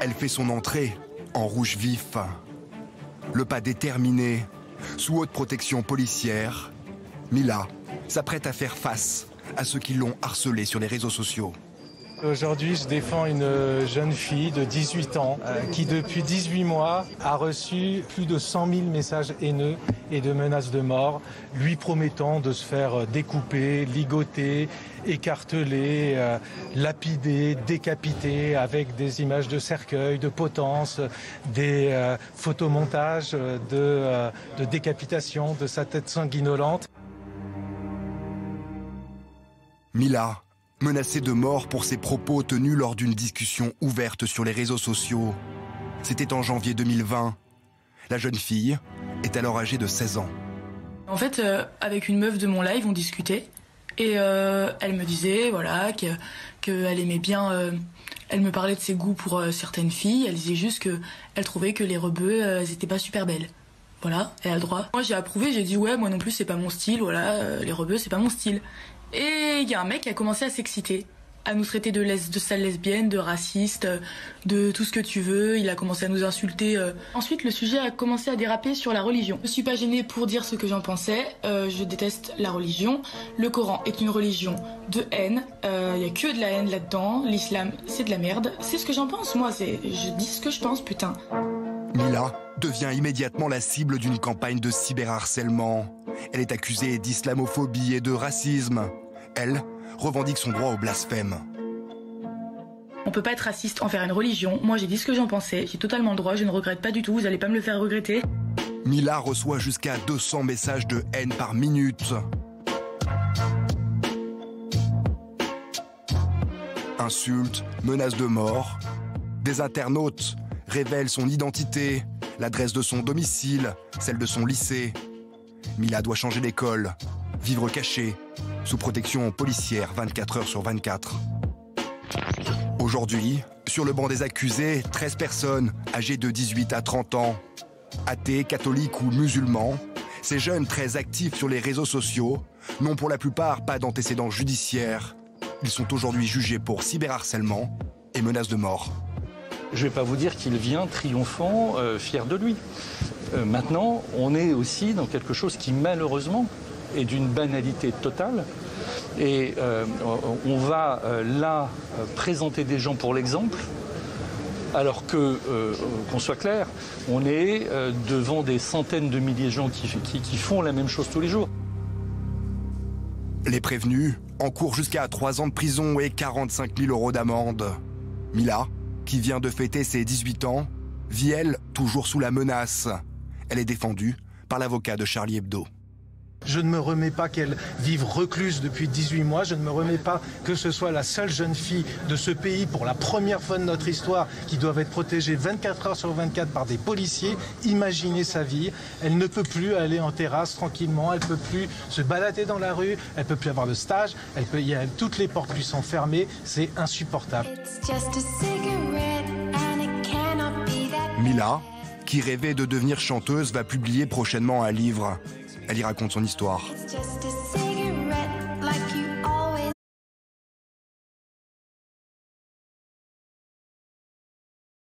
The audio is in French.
Elle fait son entrée en rouge vif. Le pas déterminé, sous haute protection policière, Mila s'apprête à faire face à ceux qui l'ont harcelée sur les réseaux sociaux. Aujourd'hui, je défends une jeune fille de 18 ans qui, depuis 18 mois, a reçu plus de 100 000 messages haineux et de menaces de mort, lui promettant de se faire découper, ligoter, écarteler, lapider, décapiter avec des images de cercueil, de potence, des photomontages de décapitation de sa tête sanguinolente. Mila, menacée de mort pour ses propos tenus lors d'une discussion ouverte sur les réseaux sociaux. C'était en janvier 2020. La jeune fille est alors âgée de 16 ans. En fait, avec une meuf de mon live, on discutait. Et elle me disait voilà, qu'elle aimait bien... elle me parlait de ses goûts pour certaines filles. Elle disait juste qu'elle trouvait que les rebeux, elles étaient pas super belles. Voilà, elle a le droit. Moi, j'ai approuvé, j'ai dit ouais, moi non plus, c'est pas mon style. Voilà, les rebeux, c'est pas mon style. Et il y a un mec qui a commencé à s'exciter, à nous traiter de sales lesbiennes, de racistes, de tout ce que tu veux. Il a commencé à nous insulter. Ensuite, le sujet a commencé à déraper sur la religion. Je suis pas gênée pour dire ce que j'en pensais. Je déteste la religion. Le Coran est une religion de haine. Il y a que de la haine là-dedans. L'islam, c'est de la merde. C'est ce que j'en pense, moi. Je dis ce que je pense, putain. Mila devient immédiatement la cible d'une campagne de cyberharcèlement. Elle est accusée d'islamophobie et de racisme. Elle revendique son droit au blasphème. On peut pas être raciste envers une religion. Moi, j'ai dit ce que j'en pensais. J'ai totalement le droit. Je ne regrette pas du tout. Vous allez pas me le faire regretter. Mila reçoit jusqu'à 200 messages de haine par minute. Insultes, menaces de mort. Des internautes révèlent son identité, l'adresse de son domicile, celle de son lycée. Mila doit changer d'école, vivre cachée, sous protection policière 24 heures sur 24. Aujourd'hui, sur le banc des accusés, 13 personnes âgées de 18 à 30 ans. Athées, catholiques ou musulmans, ces jeunes très actifs sur les réseaux sociaux n'ont pour la plupart pas d'antécédents judiciaires. Ils sont aujourd'hui jugés pour cyberharcèlement et menaces de mort. Je ne vais pas vous dire qu'il vient triomphant, fier de lui. Maintenant, on est aussi dans quelque chose qui malheureusement est d'une banalité totale. Et on va là présenter des gens pour l'exemple, alors que, qu'on soit clair, on est devant des centaines de milliers de gens qui font la même chose tous les jours. Les prévenus encourent jusqu'à 3 ans de prison et 45 000 € d'amende. Mila, qui vient de fêter ses 18 ans, vit elle toujours sous la menace. Elle est défendue par l'avocat de Charlie Hebdo. Je ne me remets pas qu'elle vive recluse depuis 18 mois. Je ne me remets pas que ce soit la seule jeune fille de ce pays pour la première fois de notre histoire qui doit être protégée 24 heures sur 24 par des policiers. Imaginez sa vie. Elle ne peut plus aller en terrasse tranquillement. Elle ne peut plus se balader dans la rue. Elle ne peut plus avoir de stage. Toutes les portes lui sont fermées. C'est insupportable. Mila, qui rêvait de devenir chanteuse, va publier prochainement un livre. Elle y raconte son histoire.